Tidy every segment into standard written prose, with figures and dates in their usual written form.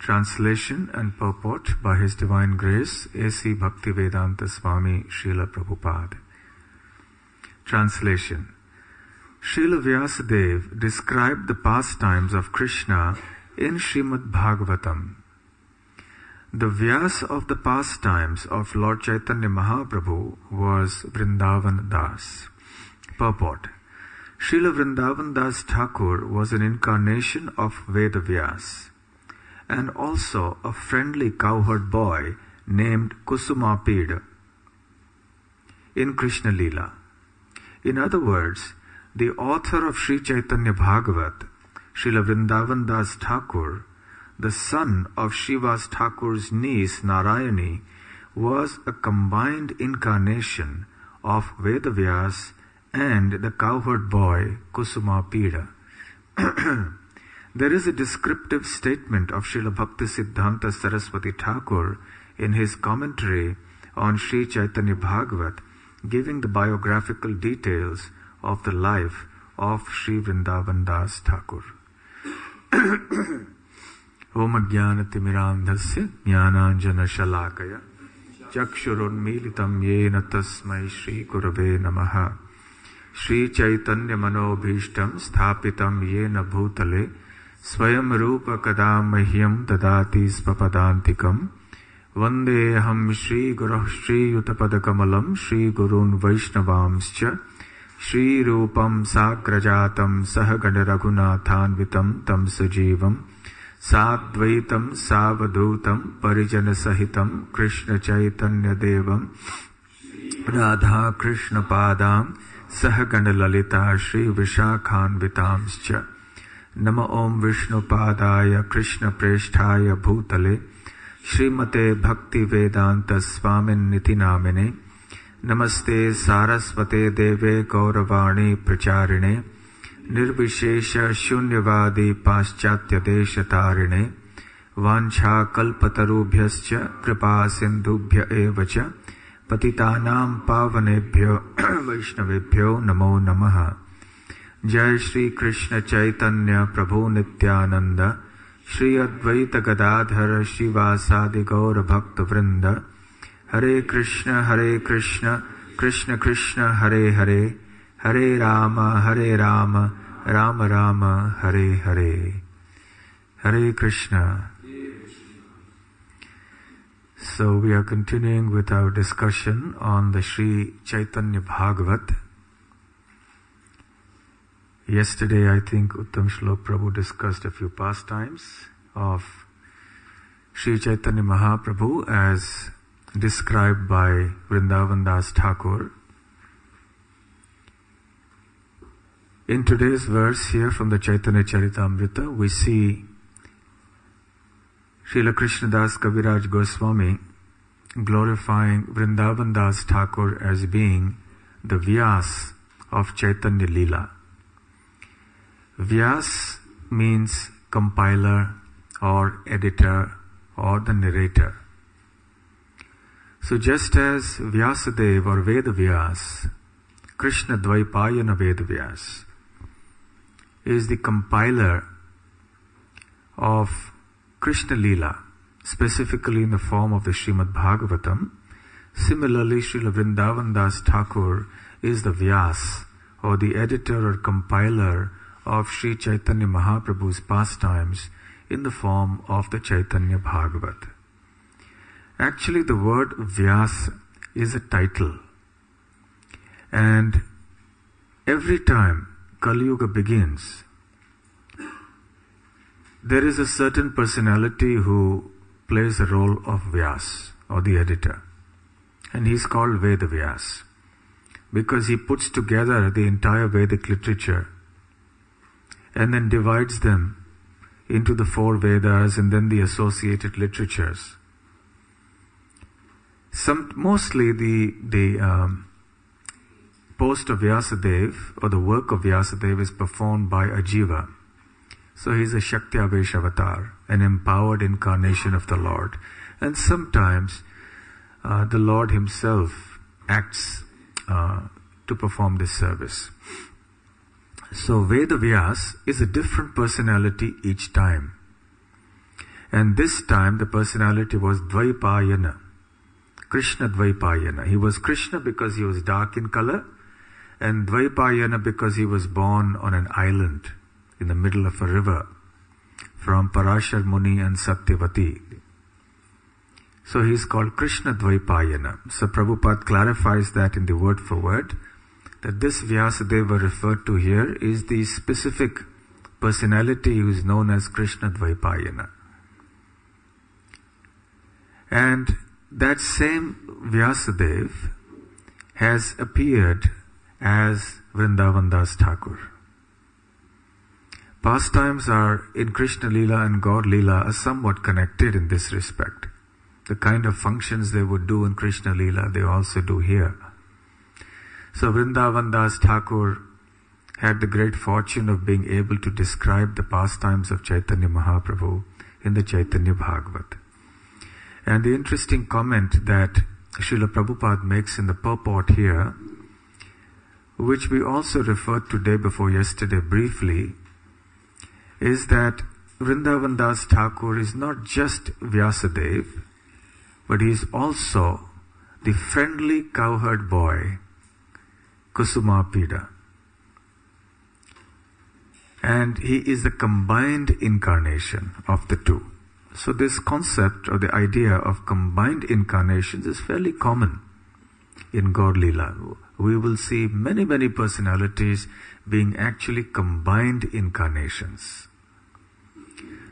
Translation and purport by His Divine Grace, A.C. Bhaktivedanta Swami Srila Prabhupada. Translation. Srila Vyasadeva described the pastimes of Krishna in Srimad Bhagavatam. The Vyas of the pastimes of Lord Caitanya Mahaprabhu was Vrindavan Das. Purport. Srila Vrindavan Das Thakur was an incarnation of Veda Vyas, and also a friendly cowherd boy named Kusumapida in Krishna Leela. In other words, the author of Sri Caitanya Bhagavat, Srila Vrindavan Das Thakur, the son of Srivas Thakur's niece Narayani, was a combined incarnation of Veda Vyas and the cowherd boy Kusumapida. There is a descriptive statement of Srila Bhakti Siddhanta Saraswati Thakur in his commentary on Sri Caitanya Bhagavat, giving the biographical details of the life of Sri Vrindavan Das Thakur. Om Jnanatimirandhasya Jnananjana Shalakaya Chakshurunmilitam Yena Tasmai Shri Gurave Namaha Shri Chaitanya Manobhishtam Sthapitam Yena Bhutale Swayam Rupa Kadamahyam Dadati Svapadantikam Vandeham Shri Guruh Shri Yutapadakamalam Shri Gurun Vaishnavamscha Shri Rupam Sakrajatam Sahagana Raghunathanvitam Tam Sajivam Sadvaitam Savadutam Parijana Sahitam Krishna Chaitanya Devam Radha Krishna Padam Sahagana Lalita Shri Vishakhanvitamscha Nama Om Vishnu Padaya Krishna Presthaya Bhutale Srimate Bhakti Vedanta Swamin Niti Namine Namaste Saraswate Deve Gauravani Pracharine Nirvishesha Shunyavadi Paschatya Deshatarine Vancha Kalpatarubhyascha Kripa Sindhubhya Evacha Patitanam Pavanebhyo Vaishnavebhyo Namo Namaha. Jai Shri Krishna Chaitanya Prabhu Nityananda Shri Advaita Gadadhara Shivasadi Gaura Bhakta Vrinda Hare Krishna Krishna Krishna Hare Hare Hare Rama Rama Rama Hare Hare. Hare Krishna. So we are continuing with our discussion on the Sri Caitanya Bhagavat. Yesterday I think Uttam Shlok Prabhu discussed a few pastimes of Sri Chaitanya Mahaprabhu as described by Vrindavan Das Thakur. In today's verse here from the Caitanya Charitamrita, we see Srila Krishnadas Kaviraj Goswami glorifying Vrindavan Das Thakur as being the Vyas of Chaitanya Leela. Vyas means compiler or editor or the narrator. So just as Vyasadeva or Veda Vyas, Krishna Dvaipayana Veda Vyas, is the compiler of Krishna Leela, specifically in the form of the Srimad Bhagavatam. Similarly, Srila Vrindavan Das Thakur is the Vyas, or the editor or compiler of Sri Chaitanya Mahaprabhu's pastimes in the form of the Caitanya Bhagavat. Actually, the word Vyas is a title, and every time Kali Yuga begins, there is a certain personality who plays the role of Vyas, or the editor, and he is called Veda Vyas because he puts together the entire Vedic literature and then divides them into the 4 Vedas and then the associated literatures. Mostly the post of Vyasadeva or the work of Vyasadeva is performed by a Jiva. So he is a Shakti Avesh avatar, an empowered incarnation of the Lord. And sometimes the Lord himself acts to perform this service. So Veda Vyas is a different personality each time. And this time the personality was Dvaipayana, Krishna Dvaipayana. He was Krishna because he was dark in color, and Dvaipayana because he was born on an island in the middle of a river from Parashar Muni and Satyavati. So he is called Krishna Dvaipayana. So Prabhupada clarifies that in the word for word, that this Vyasadeva referred to here is the specific personality who is known as Krishna Dvaipayana. And that same Vyasadeva has appeared as Vrindavan Das Thakur. Pastimes are in Krishna Leela and God Leela are somewhat connected in this respect. The kind of functions they would do in Krishna Leela, they also do here. So Vrindavan Das Thakur had the great fortune of being able to describe the pastimes of Caitanya Mahaprabhu in the Caitanya Bhagavat. And the interesting comment that Srila Prabhupada makes in the purport here, which we also referred to day before yesterday briefly, is that Vrindavan Das Thakur is not just Vyasadeva, but he is also the friendly cowherd boy, Kusumapida. And he is the combined incarnation of the two. So this concept or the idea of combined incarnations is fairly common in Gaur Leela. We will see many, many personalities being actually combined incarnations.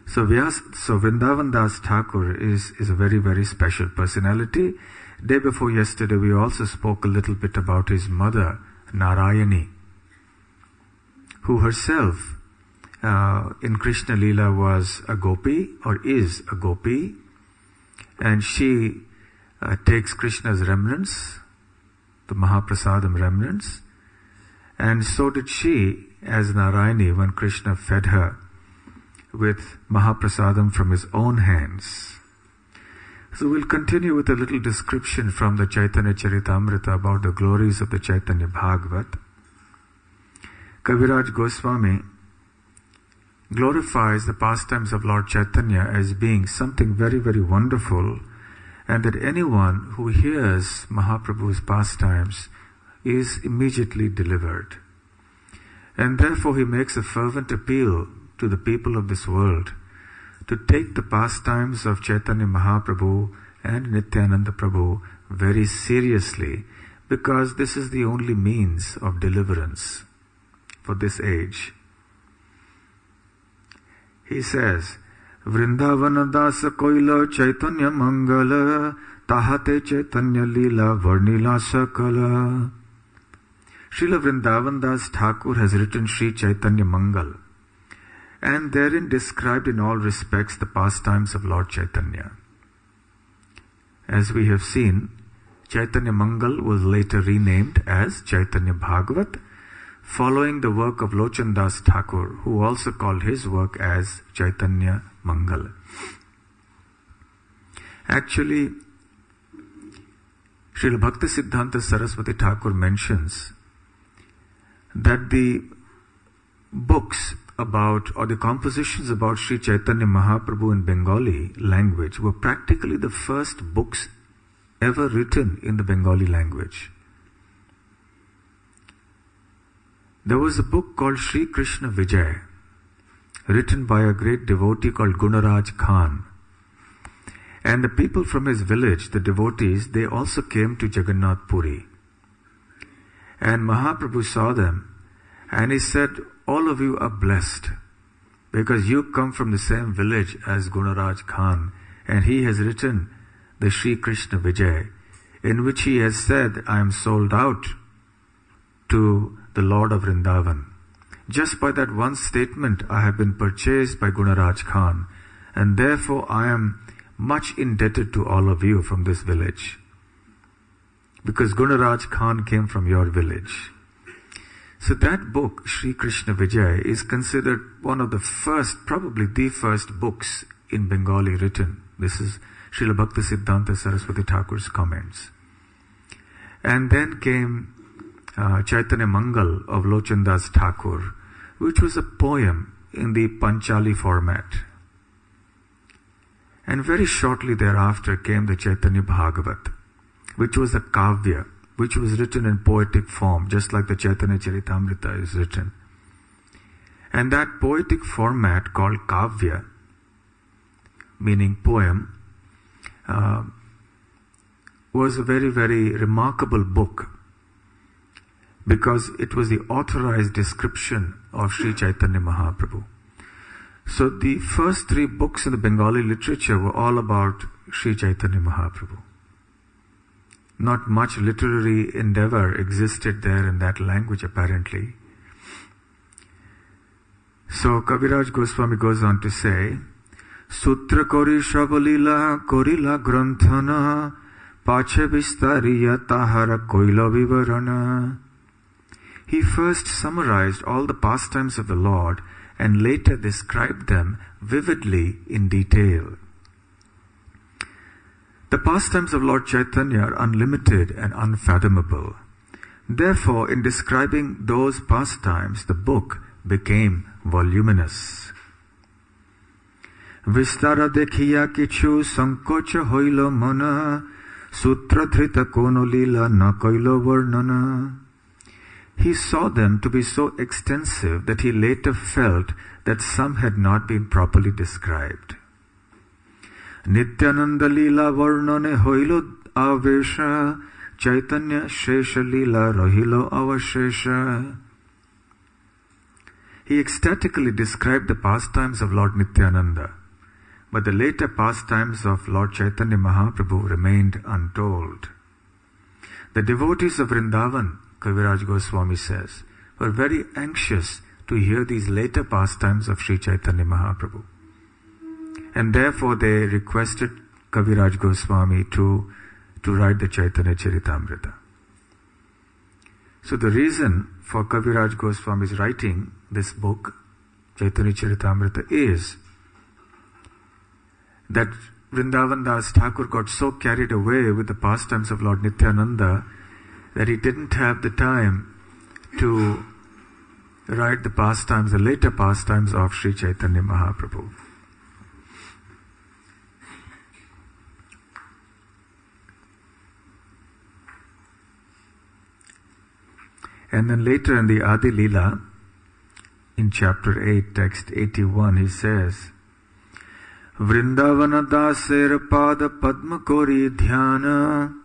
So Vrindavan Das Thakur is a very, very special personality. Day before yesterday we also spoke a little bit about his mother, Narayani, who herself in Krishna Leela was a gopi, or is a gopi, and she takes Krishna's remnants, the Mahaprasadam remnants, and so did she as Narayani when Krishna fed her with Mahaprasadam from his own hands. So we'll continue with a little description from the Caitanya Charitamrita about the glories of the Caitanya Bhagavat. Kaviraj Goswami glorifies the pastimes of Lord Chaitanya as being something very, very wonderful, and that anyone who hears Mahaprabhu's pastimes is immediately delivered. And therefore he makes a fervent appeal to the people of this world to take the pastimes of Chaitanya Mahaprabhu and Nityananda Prabhu very seriously, because this is the only means of deliverance for this age. He says, Vrindavana dasa koila Chaitanya mangala tahate Chaitanya lila varnila sakala. Srila Vrindavan Das Thakur has written Sri Chaitanya Mangal, and therein described in all respects the pastimes of Lord Chaitanya. As we have seen, Chaitanya Mangal was later renamed as Caitanya Bhagavat, following the work of Lochan Das Thakur, who also called his work as Caitanya Mangal. Actually, Srila Bhakti Siddhanta Saraswati Thakur mentions that the books about, or the compositions about Sri Chaitanya Mahaprabhu in Bengali language were practically the first books ever written in the Bengali language. There was a book called Sri Krishna Vijay, written by a great devotee called Gunaraj Khan. And the people from his village, the devotees, they also came to Jagannath Puri. And Mahaprabhu saw them, and he said, all of you are blessed, because you come from the same village as Gunaraj Khan, and he has written the Sri Krishna Vijay, in which he has said, I am sold out to the Lord of Vrindavan. Just by that one statement, I have been purchased by Gunaraj Khan, and therefore I am much indebted to all of you from this village, because Gunaraj Khan came from your village. So that book, Sri Krishna Vijay, is considered one of the first, probably the first books in Bengali written. This is Srila Bhakti Siddhanta Saraswati Thakur's comments. And then came Chaitanya Mangal of Lochan Das Thakur, which was a poem in the Panchali format. And very shortly thereafter came the Caitanya Bhagavat, which was a kavya, which was written in poetic form, just like the Caitanya Charitamrita is written. And that poetic format called kavya, meaning poem, was a very, very remarkable book, because it was the authorized description of Sri Chaitanya Mahaprabhu. So the first 3 books in the Bengali literature were all about Sri Chaitanya Mahaprabhu. Not much literary endeavor existed there in that language, apparently. So Kaviraj Goswami goes on to say, Sutra kori shabalila korila granthana pache vistariya tahara koila vivarana. He first summarized all the pastimes of the Lord and later described them vividly in detail. The pastimes of Lord Chaitanya are unlimited and unfathomable. Therefore, in describing those pastimes, the book became voluminous. Vistara dekhiya kichu sankocha hoilo mana, sutra dhrita kono lila na koilo varnana. He saw them to be so extensive that he later felt that some had not been properly described. Nityananda lila varnane hoilo avesha, Chaitanya shesha lila rahilo avashesha. He ecstatically described the pastimes of Lord Nityananda, but the later pastimes of Lord Chaitanya Mahaprabhu remained untold. The devotees of Vrindavan, Kaviraj Goswami says, were very anxious to hear these later pastimes of Sri Chaitanya Mahaprabhu. And therefore they requested Kaviraj Goswami to write the Caitanya Charitamrita. So the reason for Kaviraj Goswami's writing this book, Caitanya Charitamrita, is that Vrindavan Das Thakur got so carried away with the pastimes of Lord Nityananda that he didn't have the time to write the pastimes, the later pastimes of Sri Chaitanya Mahaprabhu. And then later in the Adi Lila, in chapter 8, text 81, he says, Vrindavana daser pada padma kori dhyana,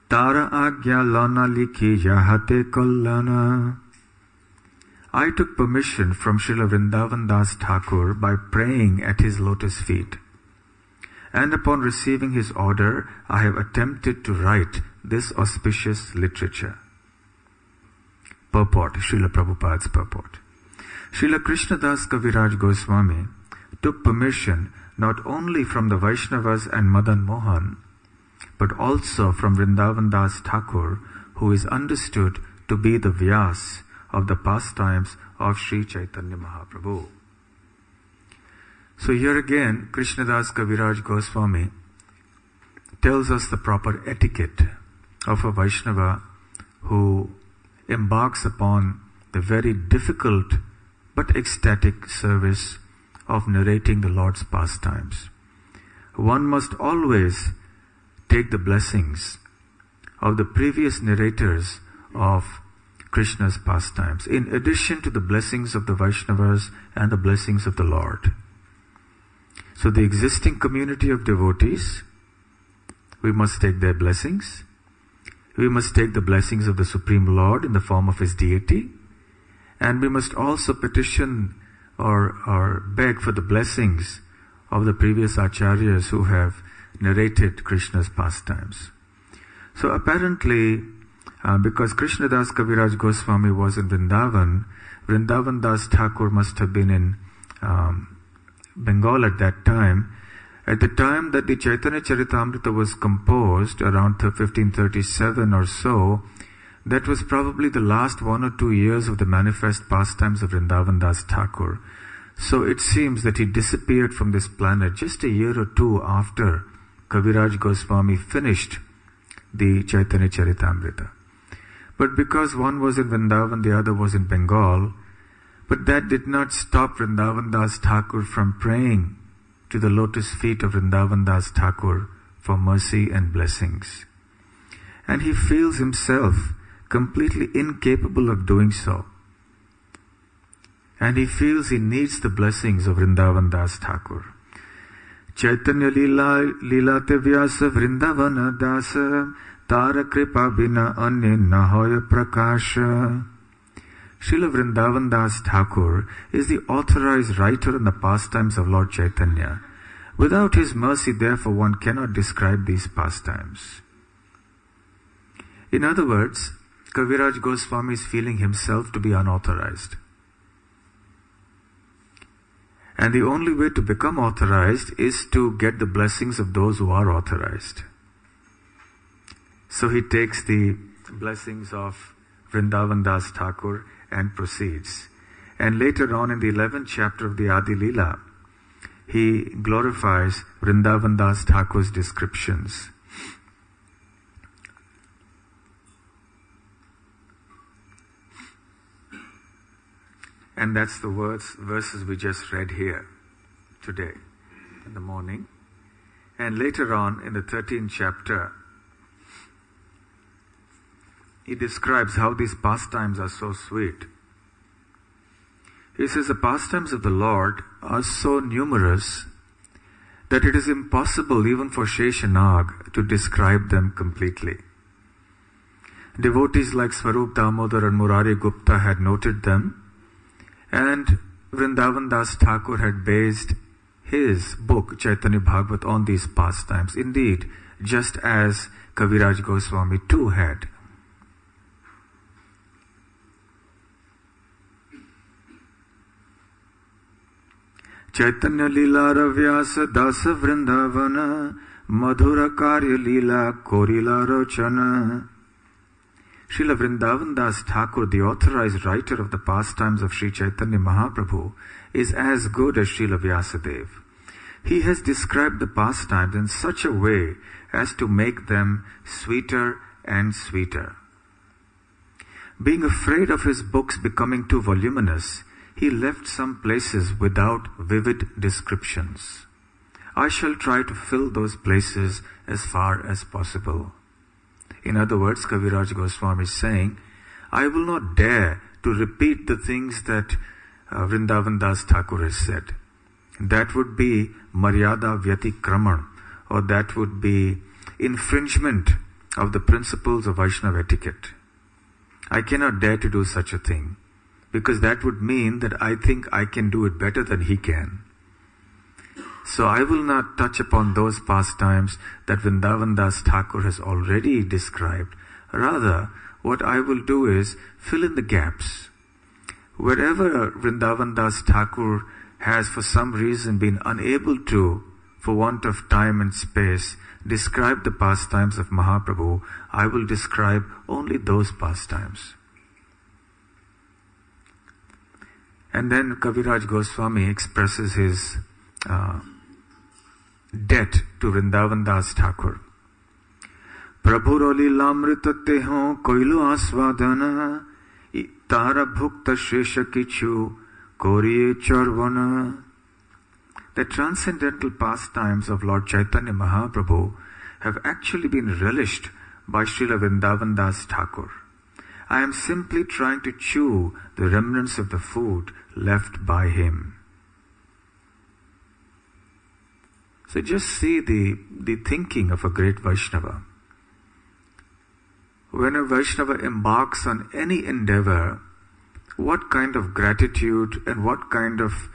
tara agya lana likhi yahate kallana. I took permission from Srila Vrindavan Das Thakur by praying at his lotus feet. And upon receiving his order, I have attempted to write this auspicious literature. Purport, Srila Prabhupada's purport. Srila Krishnadas Kaviraj Goswami took permission not only from the Vaishnavas and Madan Mohan, but also from Vrindavan Das Thakur, who is understood to be the Vyas of the pastimes of Sri Chaitanya Mahaprabhu. So here again, Krishnadas Kaviraj Goswami tells us the proper etiquette of a Vaishnava who embarks upon the very difficult but ecstatic service of narrating the Lord's pastimes. One must always take the blessings of the previous narrators of Krishna's pastimes, in addition to the blessings of the Vaishnavas and the blessings of the Lord. So the existing community of devotees, we must take their blessings. We must take the blessings of the Supreme Lord in the form of His deity. And we must also petition or beg for the blessings of the previous acharyas who have narrated Krishna's pastimes. So apparently, because Krishnadas Kaviraj Goswami was in Vrindavan, Vrindavan Das Thakur must have been in Bengal at that time. At the time that the Caitanya Charitamrita was composed, around 1537 or so, that was probably the last 1 or 2 years of the manifest pastimes of Vrindavan Das Thakur. So it seems that he disappeared from this planet just a year or two after Kaviraj Goswami finished the Caitanya Charitamrita. But because one was in Vrindavan, the other was in Bengal, but that did not stop Vrindavan Das Thakur from praying to the lotus feet of Vrindavan Das Thakur for mercy and blessings. And he feels himself completely incapable of doing so. And he feels he needs the blessings of Vrindavan Das Thakur. Caitanya Lila te Vyasa Vrindavana Dasa Tara Kripa Bina Anye Nahoya Prakasha. Srila Vrindavan Das Thakur is the authorized writer in the pastimes of Lord Chaitanya. Without his mercy, therefore, one cannot describe these pastimes. In other words, Kaviraj Goswami is feeling himself to be unauthorized. And the only way to become authorized is to get the blessings of those who are authorized. So he takes the blessings of Vrindavan Das Thakur and proceeds. And later on in the 11th chapter of the Adi Leela, he glorifies Vrindavan Das Thakur's descriptions. And that's the verses we just read here today in the morning. And later on in the 13th chapter, he describes how these pastimes are so sweet. He says the pastimes of the Lord are so numerous that it is impossible even for Sheshanag to describe them completely. Devotees like Swarup Damodar and Murari Gupta had noted them, and Vrindavan Das Thakur had based his book Caitanya Bhagavat on these pastimes. Indeed, just as Kaviraj Goswami too had. Caitanya Leela Ravyasa Dasa Vrindavana Madhura Karya Leela Korila Rochana. Srila Vrindavan Das Thakur, the authorized writer of the pastimes of Sri Chaitanya Mahaprabhu, is as good as Srila Vyasadeva. He has described the pastimes in such a way as to make them sweeter and sweeter. Being afraid of his books becoming too voluminous, he left some places without vivid descriptions. I shall try to fill those places as far as possible. In other words, Kaviraj Goswami is saying, I will not dare to repeat the things that Vrindavan Das Thakur has said. That would be Maryada Vyatikraman, or that would be infringement of the principles of Vaishnava etiquette. I cannot dare to do such a thing, because that would mean that I think I can do it better than he can. So I will not touch upon those pastimes that Vrindavan Das Thakur has already described. Rather, what I will do is fill in the gaps. Wherever Vrindavan Das Thakur has for some reason been unable to, for want of time and space, describe the pastimes of Mahaprabhu, I will describe only those pastimes. And then Kaviraj Goswami expresses his debt to Vrindavan Das Thakur. Prabhu Lilamrita teho koilo aswadana tara bhukta shesha kichu koriye charvana. The transcendental pastimes of Lord Chaitanya Mahaprabhu have actually been relished by Srila Vrindavan Das Thakur. I am simply trying to chew the remnants of the food left by him. So just see the thinking of a great Vaishnava. When a Vaishnava embarks on any endeavor, what kind of gratitude and what kind of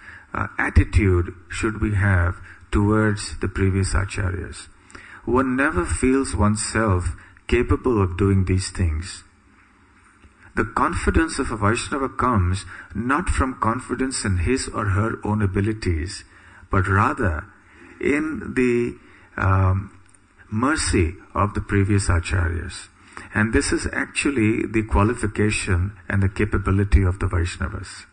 attitude should we have towards the previous acharyas? One never feels oneself capable of doing these things. The confidence of a Vaishnava comes not from confidence in his or her own abilities, but rather in the mercy of the previous acharyas. And this is actually the qualification and the capability of the Vaishnavas.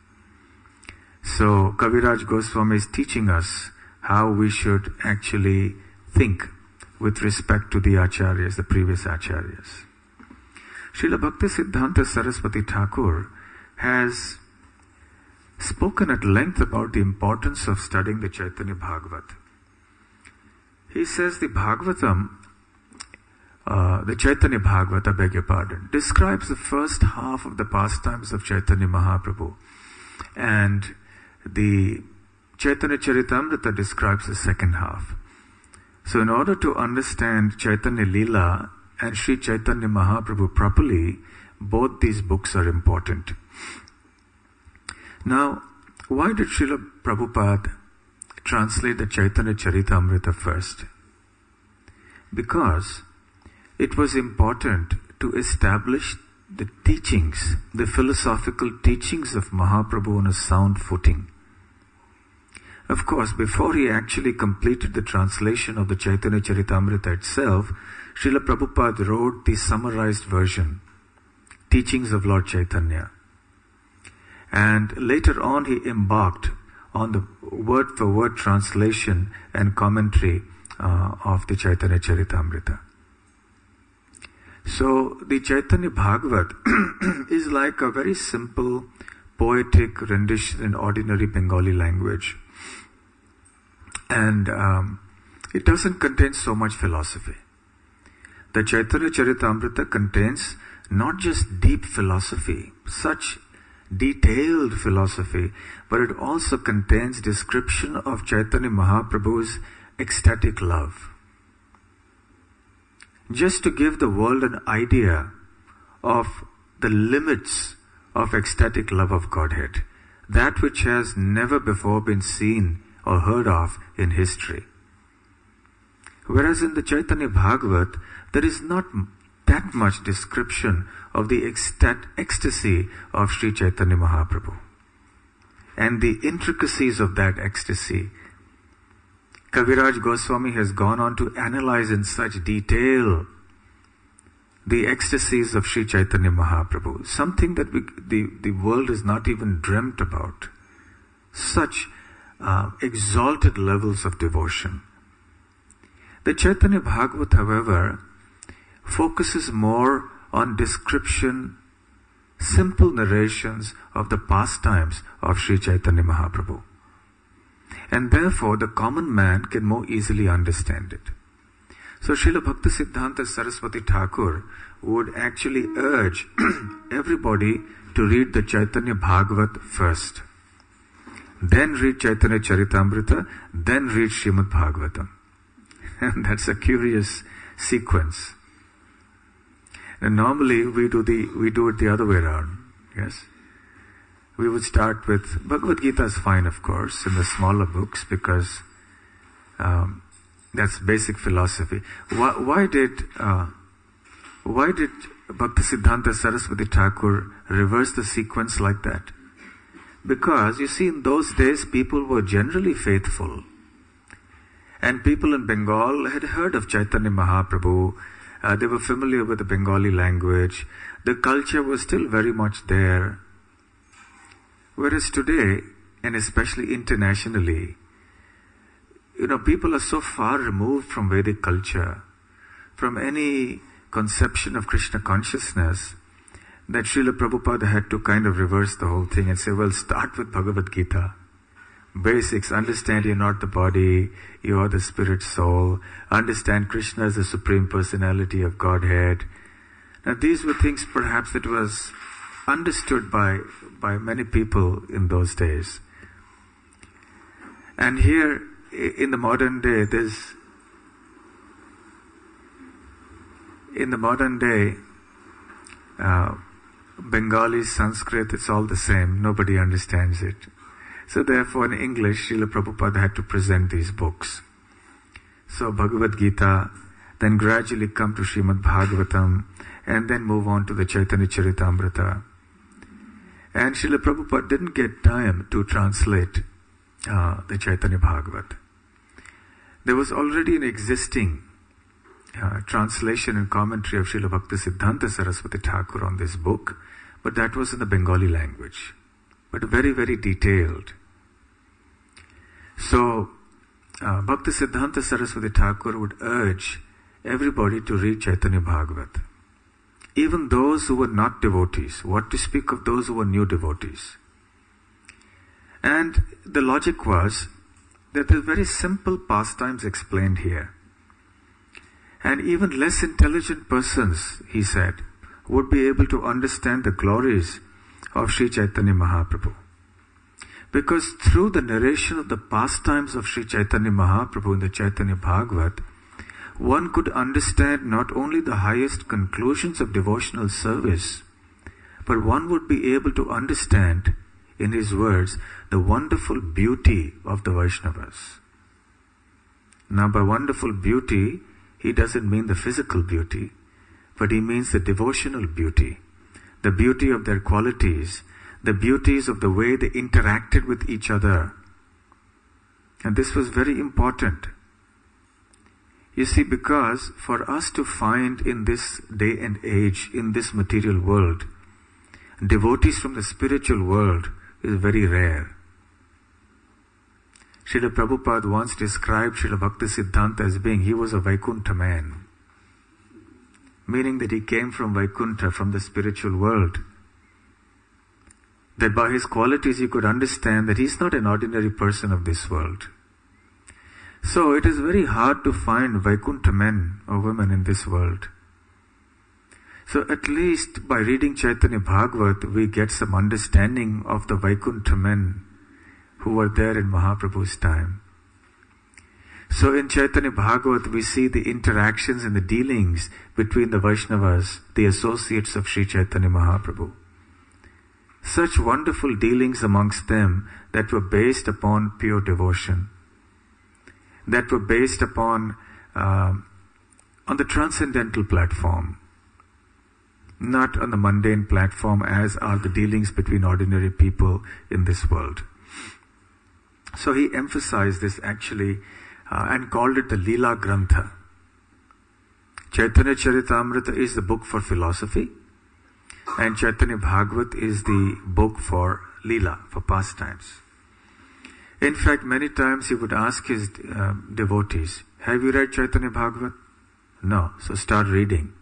So Kaviraj Goswami is teaching us how we should actually think with respect to the acharyas, the previous acharyas. Srila Bhakti Siddhanta Saraswati Thakur has spoken at length about the importance of studying the Caitanya Bhagavat. He says the Bhagavatam, the Caitanya Bhagavat, I beg your pardon, describes the first half of the pastimes of Caitanya Mahaprabhu. And the Caitanya Charitamrita describes the second half. So in order to understand Chaitanya Leela and Sri Chaitanya Mahaprabhu properly, both these books are important. Now, why did Srila Prabhupada translate the Chaitanya Charitamrita first? Because it was important to establish the teachings, the philosophical teachings of Mahaprabhu on a sound footing. Of course, before he actually completed the translation of the Chaitanya Charitamrita itself, Srila Prabhupada wrote the summarized version, Teachings of Lord Chaitanya. And later on he embarked on the word-for-word translation and commentary of the Caitanya Charitamrita. So the Chaitanya Bhagavat is like a very simple, poetic rendition in ordinary Bengali language. And it doesn't contain so much philosophy. The Caitanya Charitamrita contains not just deep philosophy, such detailed philosophy, but it also contains description of Chaitanya Mahaprabhu's ecstatic love. Just to give the world an idea of the limits of ecstatic love of Godhead, that which has never before been seen or heard of in history. Whereas in the Caitanya Bhagavat, there is not that much description of the ecstasy of Sri Chaitanya Mahaprabhu and the intricacies of that ecstasy. Kaviraj Goswami has gone on to analyze in such detail the ecstasies of Sri Chaitanya Mahaprabhu, something that the world has not even dreamt about. Such exalted levels of devotion. The Caitanya Bhagavat, however, focuses more on description, simple narrations of the pastimes of Sri Chaitanya Mahaprabhu. And therefore, the common man can more easily understand it. So Srila Bhaktisiddhanta Saraswati Thakur would actually urge everybody to read the Caitanya Bhagavat first. Then read Chaitanya Charitamrita, then read Srimad Bhagavatam. And that's a curious sequence. And normally we do it the other way around. Yes? We would start with Bhagavad Gita is fine, of course, in the smaller books because that's basic philosophy. Why did Bhaktisiddhanta Saraswati Thakur reverse the sequence like that? Because you see, in those days people were generally faithful, and people in Bengal had heard of Chaitanya Mahaprabhu. They were familiar with the Bengali language. The culture was still very much there. Whereas today, and especially internationally, people are so far removed from Vedic culture, from any conception of Krishna consciousness, that Srila Prabhupada had to kind of reverse the whole thing and say, well, start with Bhagavad Gita. Basics, understand you're not the body, you are the spirit soul. Understand Krishna as the Supreme Personality of Godhead. Now these were things perhaps that was understood by many people in those days. And here in the modern day, Bengali, Sanskrit, it's all the same. Nobody understands it. So therefore in English, Srila Prabhupada had to present these books. So Bhagavad Gita, then gradually come to Srimad Bhagavatam, and then move on to the Chaitanya Charitamrita. And Srila Prabhupada didn't get time to translate the Chaitanya Bhagavat. There was already an existing translation and commentary of Srila Bhaktisiddhanta Saraswati Thakur on this book, but that was in the Bengali language, but very, very detailed. So, Bhaktisiddhanta Saraswati Thakur would urge everybody to read Chaitanya Bhagavat. Even those who were not devotees, what to speak of those who were new devotees. And the logic was that there are very simple pastimes explained here. And even less intelligent persons, he said, would be able to understand the glories of Sri Chaitanya Mahaprabhu. Because through the narration of the pastimes of Sri Chaitanya Mahaprabhu in the Caitanya Bhagavat, one could understand not only the highest conclusions of devotional service, but one would be able to understand, in his words, the wonderful beauty of the Vaishnavas. Now, by wonderful beauty, he doesn't mean the physical beauty, but he means the devotional beauty, the beauty of their qualities, the beauties of the way they interacted with each other. And this was very important. You see, because for us to find in this day and age, in this material world, devotees from the spiritual world is very rare. Srila Prabhupada once described Srila Bhakti Siddhanta as being, he was a Vaikuntha man, meaning that he came from Vaikuntha, from the spiritual world. That by his qualities you could understand that he's not an ordinary person of this world. So it is very hard to find Vaikuntha men or women in this world. So at least by reading Caitanya Bhagavat, we get some understanding of the Vaikuntha men who were there in Mahaprabhu's time. So in Caitanya Bhagavat, we see the interactions and the dealings between the Vaishnavas, the associates of Sri Chaitanya Mahaprabhu. Such wonderful dealings amongst them that were based upon pure devotion, that were based upon on the transcendental platform, not on the mundane platform as are the dealings between ordinary people in this world. So he emphasized this actually and called it the Leela Grantha. Caitanya Charitamrita is the book for philosophy, and Caitanya Bhagavat is the book for Leela, for pastimes. In fact, many times he would ask his devotees, have you read Caitanya Bhagavat? No, so start reading.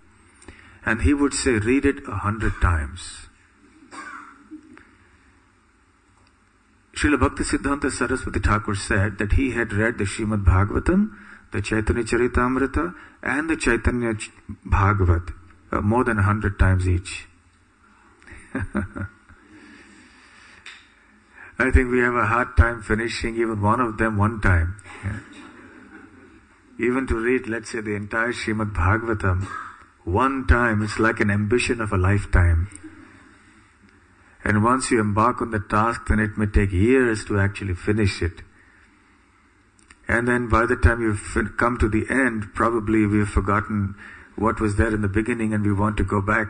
And he would say, read it 100 times. Srila Bhakti Siddhanta Saraswati Thakur said that he had read the Srimad Bhagavatam, the Caitanya Charitamrita, and the Caitanya Bhagavat more than 100 times each. I think we have a hard time finishing even one of them one time. Yeah. Even to read, let's say, the entire Srimad Bhagavatam one time, it's like an ambition of a lifetime. And once you embark on the task, then it may take years to actually finish it. And then by the time you've come to the end, probably we've forgotten what was there in the beginning and we want to go back.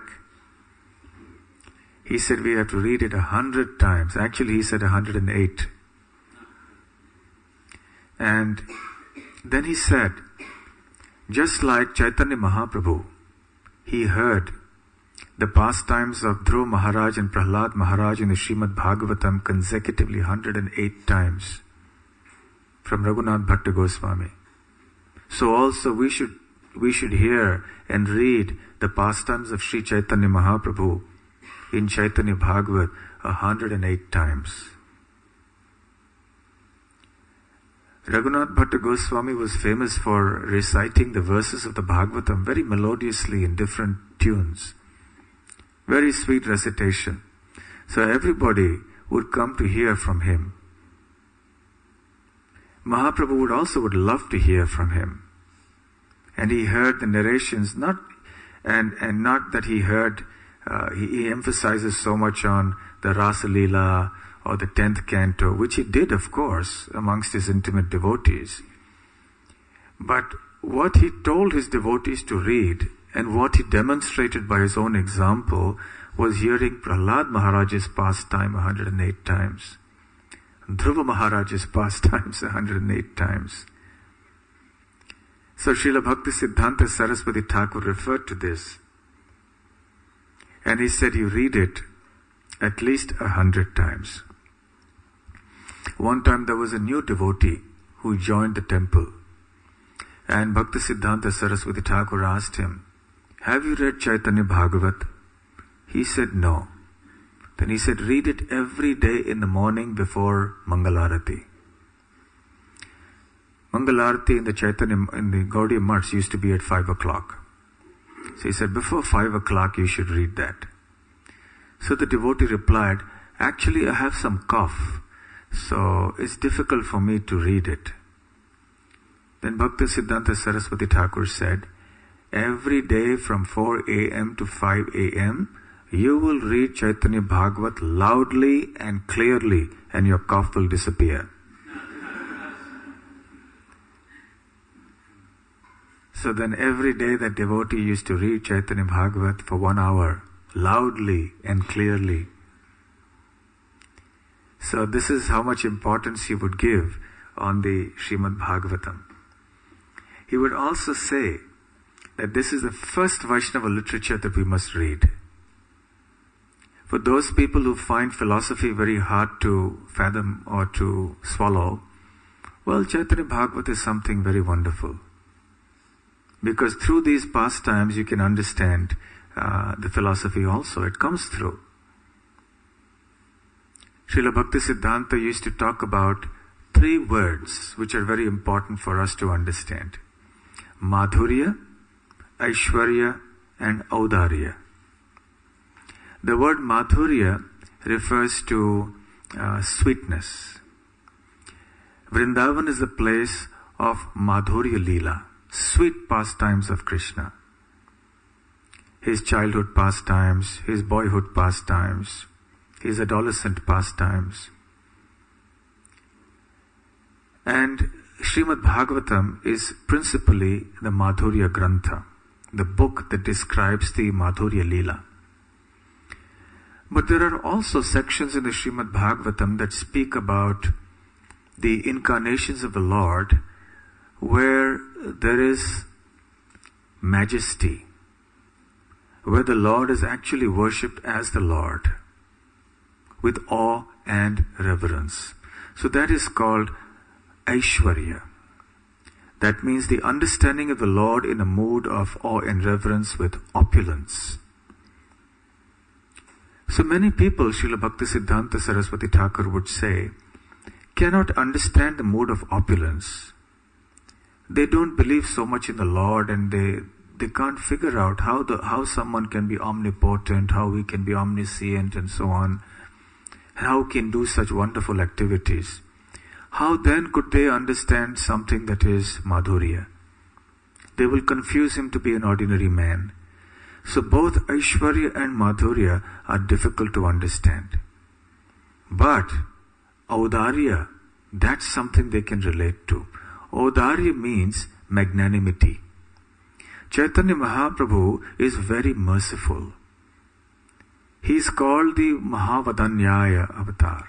He said we have to read it 100 times. Actually, he said 108. And then he said, just like Caitanya Mahaprabhu, he heard the pastimes of Dhruva Maharaj and Prahlad Maharaj in the Srimad Bhagavatam consecutively 108 times from Raghunath Bhatta Goswami. So also we should hear and read the pastimes of Sri Chaitanya Mahaprabhu in Caitanya Bhagavat 108 times. Raghunath Bhatta Goswami was famous for reciting the verses of the Bhagavatam very melodiously in different tunes. Very sweet recitation. So everybody would come to hear from him. Mahaprabhu would love to hear from him. And he heard the narrations, not that he heard, he emphasizes so much on the Rasa Leela or the 10th canto, which he did, of course, amongst his intimate devotees. But what he told his devotees to read and what he demonstrated by his own example was hearing Prahlad Maharaj's pastime 108 times, Dhruva Maharaj's pastimes 108 times. So Srila Bhakti Siddhanta Saraswati Thakur referred to this. And he said, you read it at least 100 times. One time there was a new devotee who joined the temple. And Bhakti Siddhanta Saraswati Thakur asked him, have you read Caitanya Bhagavat? He said, no. Then he said, read it every day in the morning before Mangalarati. Mangalarti in the Gaudiya Mats used to be at 5 o'clock. So he said, before 5 o'clock you should read that. So the devotee replied, actually I have some cough, so it's difficult for me to read it. Then Bhakti Siddhanta Saraswati Thakur said, every day from 4 a.m. to 5 a.m. you will read Caitanya Bhagavat loudly and clearly and your cough will disappear. So then every day that devotee used to read Caitanya Bhagavat for 1 hour, loudly and clearly. So this is how much importance he would give on the Srimad Bhagavatam. He would also say that this is the first Vaishnava literature that we must read. For those people who find philosophy very hard to fathom or to swallow, well, Caitanya Bhagavat is something very wonderful. Because through these pastimes you can understand the philosophy also. It comes through. Srila Bhakti Siddhanta used to talk about 3 words which are very important for us to understand. Madhurya, Aishwarya and Audarya. The word Madhurya refers to sweetness. Vrindavan is the place of Madhurya Leela, sweet pastimes of Krishna. His childhood pastimes, his boyhood pastimes, his adolescent pastimes. And Srimad Bhagavatam is principally the Madhurya Grantha, the book that describes the Madhurya Leela. But there are also sections in the Srimad Bhagavatam that speak about the incarnations of the Lord, where there is majesty, where the Lord is actually worshipped as the Lord, with awe and reverence. So that is called Aishwarya. That means the understanding of the Lord in a mood of awe and reverence with opulence. So many people, Srila Bhakti Siddhanta Saraswati Thakur would say, cannot understand the mood of opulence. They don't believe so much in the Lord, and they can't figure out how someone can be omnipotent, how he can be omniscient and so on, and how he can do such wonderful activities. How then could they understand something that is Madhurya? They will confuse him to be an ordinary man. So both Aishwarya and Madhurya are difficult to understand. But Audarya, that's something they can relate to. Audarya means magnanimity. Caitanya Mahaprabhu is very merciful. He is called the Mahavadanyaya avatar,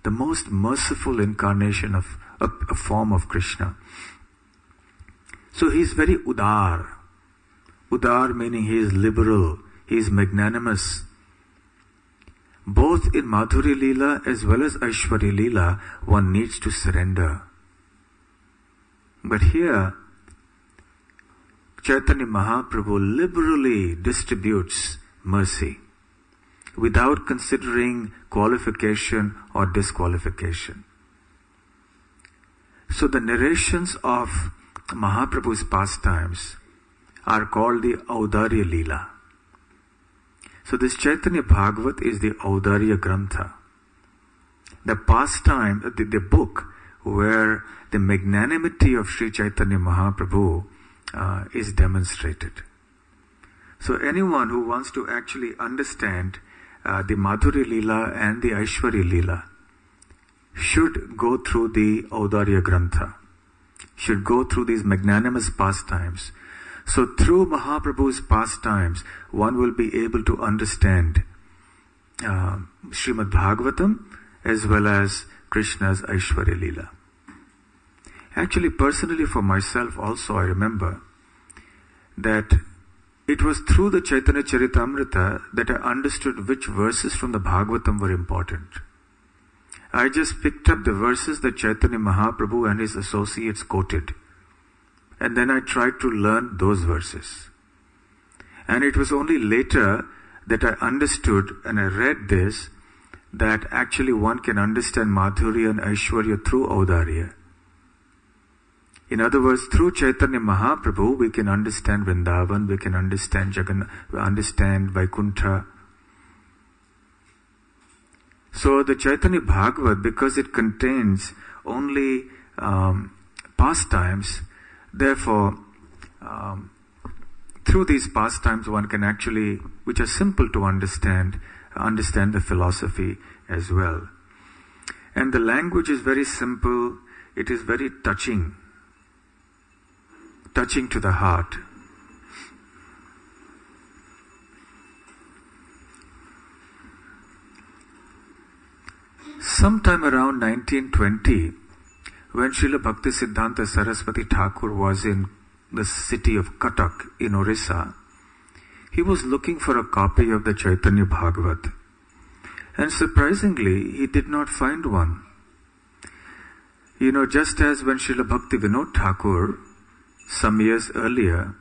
the most merciful incarnation of a form of Krishna. So he is very udar. Udar meaning he is liberal, he is magnanimous. Both in Madhurya Leela as well as Aishwarya Leela, one needs to surrender. But here, Caitanya Mahaprabhu liberally distributes mercy without considering qualification or disqualification. So the narrations of Mahaprabhu's pastimes are called the Audarya Leela. So this Caitanya Bhagavat is the Audarya Grantha, the pastime, the book where the magnanimity of Sri Chaitanya Mahaprabhu is demonstrated. So anyone who wants to actually understand the Madhurya Leela and the Aishwarya Leela should go through the Audarya Grantha, should go through these magnanimous pastimes. So through Mahaprabhu's pastimes, one will be able to understand Srimad Bhagavatam as well as Krishna's Aishwarya Leela. Actually, personally for myself also, I remember that it was through the Chaitanya Charitamrita that I understood which verses from the Bhagavatam were important. I just picked up the verses that Chaitanya Mahaprabhu and his associates quoted. And then I tried to learn those verses. And it was only later that I understood and I read this, that actually one can understand Madhurya and Aishwarya through Audarya. In other words, through Chaitanya Mahaprabhu, we can understand Vrindavan, we can understand Jagannath, we understand Vaikuntha. So the Caitanya Bhagavat, because it contains only pastimes, therefore, through these pastimes one can actually, which are simple to understand the philosophy as well. And the language is very simple, it is very touching to the heart. Sometime around 1920, when Srila Bhakti Siddhanta Saraswati Thakur was in the city of Cuttack in Orissa, he was looking for a copy of the Caitanya Bhagavat. And surprisingly, he did not find one. Just as when Srila Bhakti Vinod Thakur, some years earlier,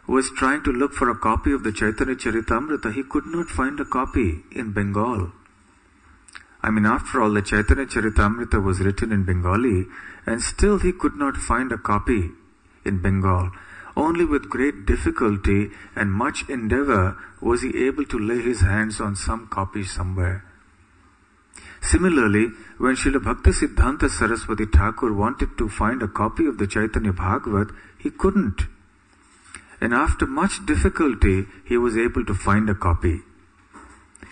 was trying to look for a copy of the Chaitanya Charitamrita, he could not find a copy in Bengal. After all, the Chaitanya Charitamrita was written in Bengali, and still he could not find a copy in Bengal. Only with great difficulty and much endeavor was he able to lay his hands on some copy somewhere. Similarly, when Srila Bhakti Siddhanta Saraswati Thakur wanted to find a copy of the Chaitanya Bhagavat, he couldn't. And after much difficulty, he was able to find a copy.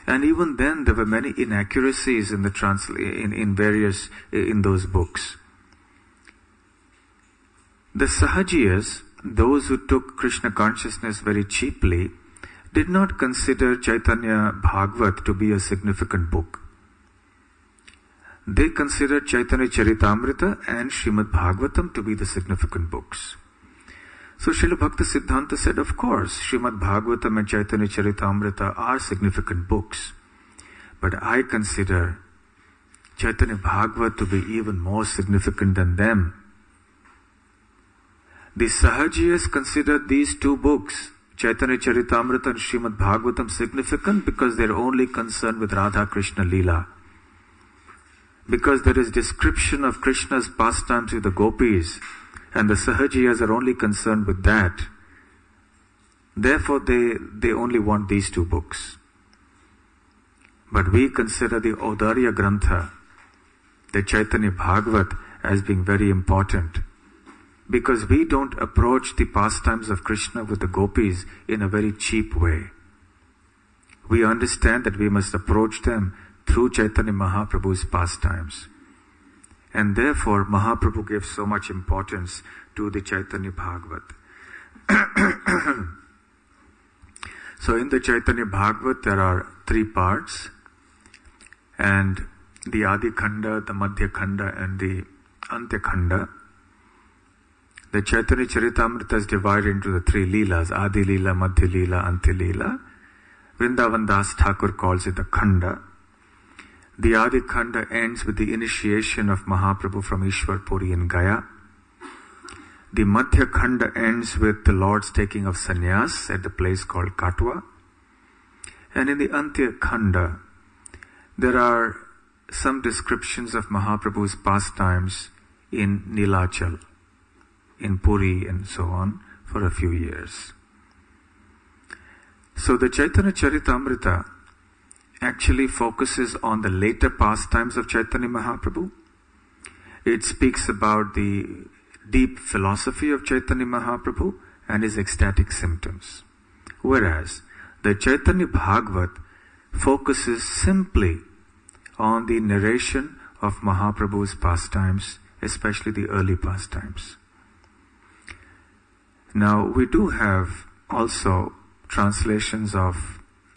And even then, there were many inaccuracies in in those books. The Sahajiyas, those who took Krishna consciousness very cheaply, did not consider Caitanya Bhagavat to be a significant book. They considered Chaitanya Charitamrita and Srimad Bhagavatam to be the significant books. So Srila Bhakti Siddhanta said, of course, Srimad Bhagavatam and Chaitanya Charitamrita are significant books, but I consider Chaitanya Bhagavat to be even more significant than them. The Sahajiyas considered these two books, Chaitanya Charitamrita and Srimad Bhagavatam, significant because they are only concerned with Radha Krishna Leela. Because there is description of Krishna's pastimes with the gopis, and the Sahajiyas are only concerned with that. Therefore, they only want these two books. But we consider the Audarya Grantha, the Chaitanya Bhagavat, as being very important. Because we don't approach the pastimes of Krishna with the gopis in a very cheap way. We understand that we must approach them through Chaitanya Mahaprabhu's pastimes. And therefore, Mahaprabhu gave so much importance to the Chaitanya Bhagavat. So in the Chaitanya Bhagavat, there are 3 parts. And the Adi Khanda, the Madhya Khanda, and the Antya Khanda. The Chaitanya Charitamrita is divided into the 3 Leelas, Adi Leela, Madhya Leela, Antya Leela. Vrindavan Das Thakur calls it the Khanda. The Adi Khanda ends with the initiation of Mahaprabhu from Ishwar Puri in Gaya. The Madhya Khanda ends with the Lord's taking of sannyas at the place called Katwa. And in the Antya Khanda, there are some descriptions of Mahaprabhu's pastimes in Nilachal, in Puri and so on, for a few years. So the Chaitanya Charitamrita actually focuses on the later pastimes of Chaitanya Mahaprabhu. It speaks about the deep philosophy of Chaitanya Mahaprabhu and his ecstatic symptoms. Whereas the Chaitanya Bhagavat focuses simply on the narration of Mahaprabhu's pastimes, especially the early pastimes. Now, we do have also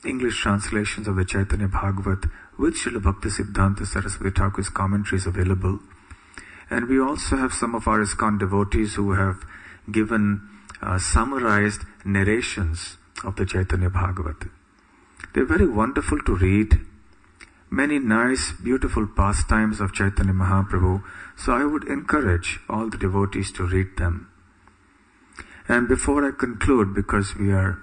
English translations of the Chaitanya Bhagavat with Srila Bhakti Siddhanta Saraswati Thakur's commentaries available. And we also have some of our ISKCON devotees who have given summarized narrations of the Chaitanya Bhagavat. They're very wonderful to read. Many nice, beautiful pastimes of Chaitanya Mahaprabhu. So I would encourage all the devotees to read them. And before I conclude, because we are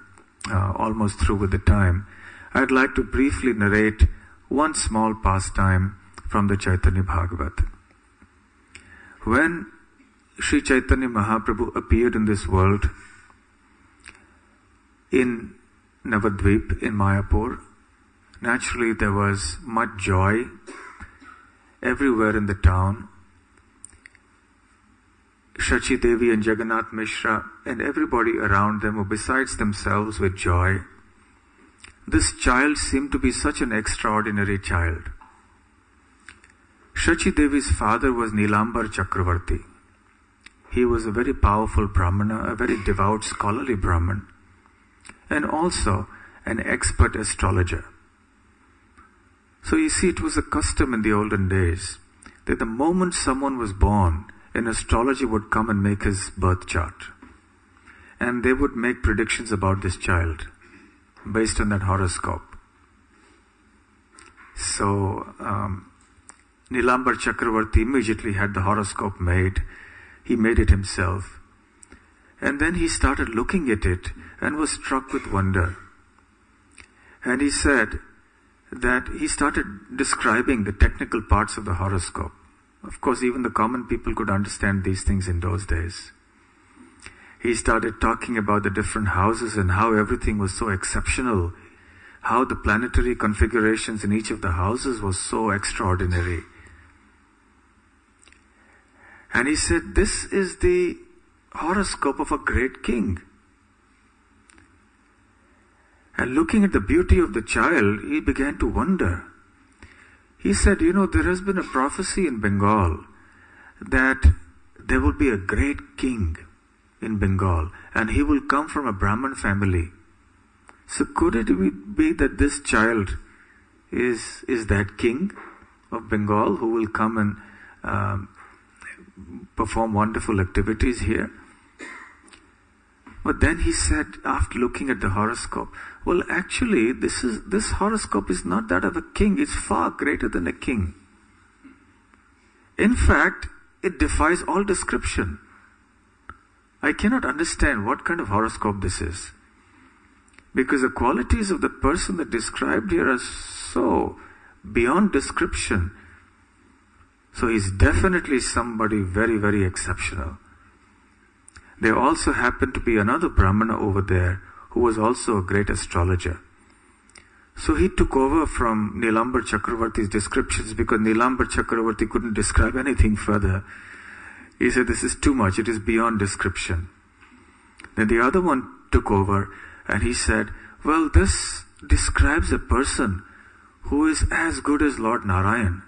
almost through with the time, I'd like to briefly narrate one small pastime from the Chaitanya Bhagavat. When Sri Chaitanya Mahaprabhu appeared in this world in Navadvip, in Mayapur, naturally there was much joy everywhere in the town. Shachi Devi and Jagannath Mishra and everybody around them were besides themselves with joy. This child seemed to be such an extraordinary child. Shachi Devi's father was Nilambar Chakravarti. He was a very powerful Brahmana, a very devout scholarly Brahman, and also an expert astrologer. So you see, it was a custom in the olden days that the moment someone was born, an astrologer would come and make his birth chart. And they would make predictions about this child based on that horoscope. So Nilambar Chakravarti immediately had the horoscope made. He made it himself. And then he started looking at it and was struck with wonder. And he said that he started describing the technical parts of the horoscope. Of course, even the common people could understand these things in those days. He started talking about the different houses and how everything was so exceptional, how the planetary configurations in each of the houses was so extraordinary. And he said, this is the horoscope of a great king. And looking at the beauty of the child, he began to wonder. He said, there has been a prophecy in Bengal that there will be a great king in Bengal and he will come from a Brahmin family. So could it be that this child is that king of Bengal who will come and perform wonderful activities here? But then he said, after looking at the horoscope, well, actually, this horoscope is not that of a king. It's far greater than a king. In fact, it defies all description. I cannot understand what kind of horoscope this is. Because the qualities of the person that described here are so beyond description. So he's definitely somebody very, very exceptional. There also happened to be another Brahmana over there who was also a great astrologer. So he took over from Nilambar Chakravarti's descriptions because Nilambar Chakravarti couldn't describe anything further. He said, this is too much, it is beyond description. Then the other one took over and he said, well, this describes a person who is as good as Lord Narayan.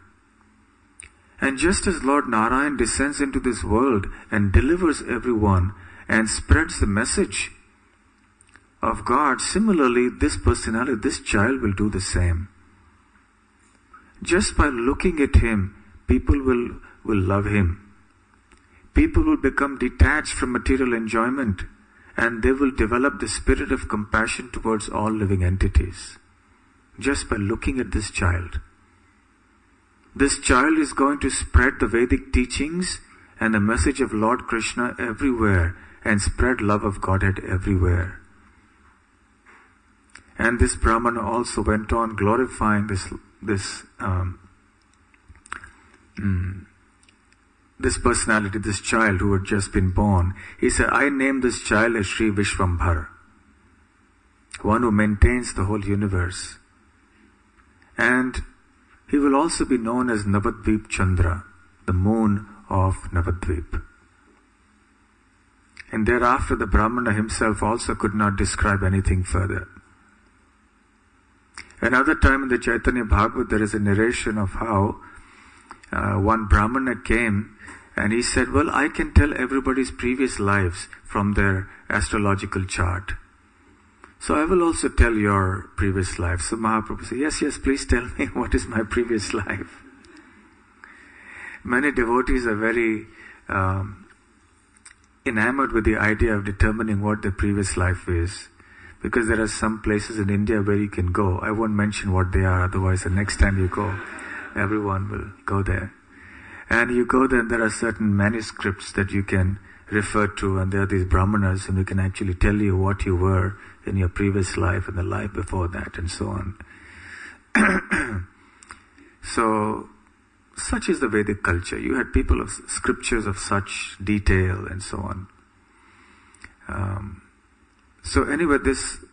And just as Lord Narayan descends into this world and delivers everyone and spreads the message of God, similarly, this personality, this child will do the same. Just by looking at him, people will love him. People will become detached from material enjoyment and they will develop the spirit of compassion towards all living entities. Just by looking at this child. This child is going to spread the Vedic teachings and the message of Lord Krishna everywhere and spread love of Godhead everywhere. And this Brahmana also went on glorifying this personality, this child who had just been born. He said, I named this child as Sri Vishwambhar, one who maintains the whole universe. And he will also be known as Navadvip Chandra, the moon of Navadvip. And thereafter the Brahmana himself also could not describe anything further. Another time in the Caitanya Bhagavat there is a narration of how one Brahmana came and he said, well, I can tell everybody's previous lives from their astrological chart. So I will also tell your previous life. So Mahaprabhu said, yes, please tell me what is my previous life. Many devotees are very enamored with the idea of determining what their previous life is. Because there are some places in India where you can go. I won't mention what they are, otherwise the next time you go, everyone will go there. And you go there and there are certain manuscripts that you can refer to, and there are these brahmanas who can actually tell you what you were in your previous life and the life before that and so on. So such is the Vedic culture. You had people of scriptures of such detail and so on. So anyway,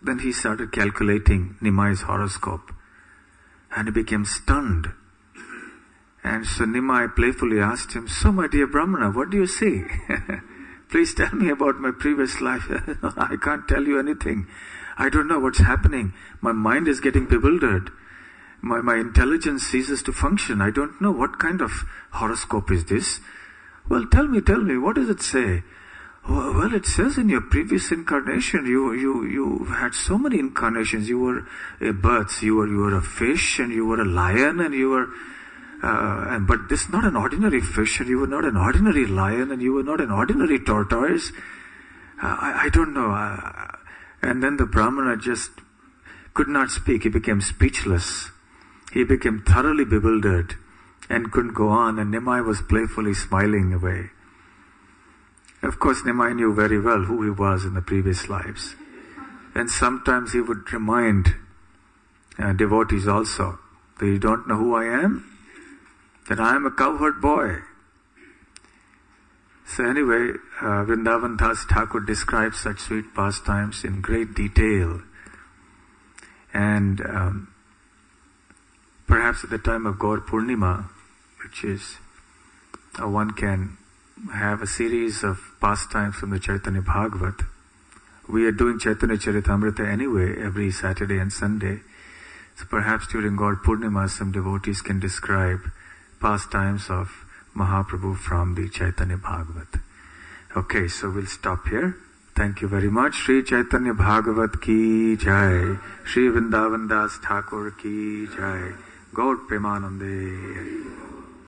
then he started calculating Nimai's horoscope, and he became stunned. And so Nimai playfully asked him, "So my dear Brahmana, what do you see? Please tell me about my previous life." "I can't tell you anything. I don't know what's happening. My mind is getting bewildered. My intelligence ceases to function. I don't know what kind of horoscope is this." "Well, tell me, what does it say?" "Well, it says in your previous incarnation, you had so many incarnations. You were a birth, you were a fish, and you were a lion, and you were, but this is not an ordinary fish, and you were not an ordinary lion, and you were not an ordinary tortoise. I don't know." And then the Brahmana just could not speak. He became speechless. He became thoroughly bewildered and couldn't go on, and Nimai was playfully smiling away. Of course, Nimai knew very well who he was in the previous lives. And sometimes he would remind devotees also that you don't know who I am? That I am a cowherd boy. So anyway, Vrindavan Das Thakur describes such sweet pastimes in great detail. And perhaps at the time of Gaur Purnima, which is one can have a series of pastimes from the Caitanya Bhagavat. We are doing Caitanya Charitamrita anyway every Saturday and Sunday. So perhaps during Gaur Purnima some devotees can describe pastimes of Mahaprabhu from the Caitanya Bhagavat. Okay, so we'll stop here. Thank you very much. Sri Caitanya Bhagavat ki jai. Sri Vrindavan Das Thakur ki jai. Gaur Premanande.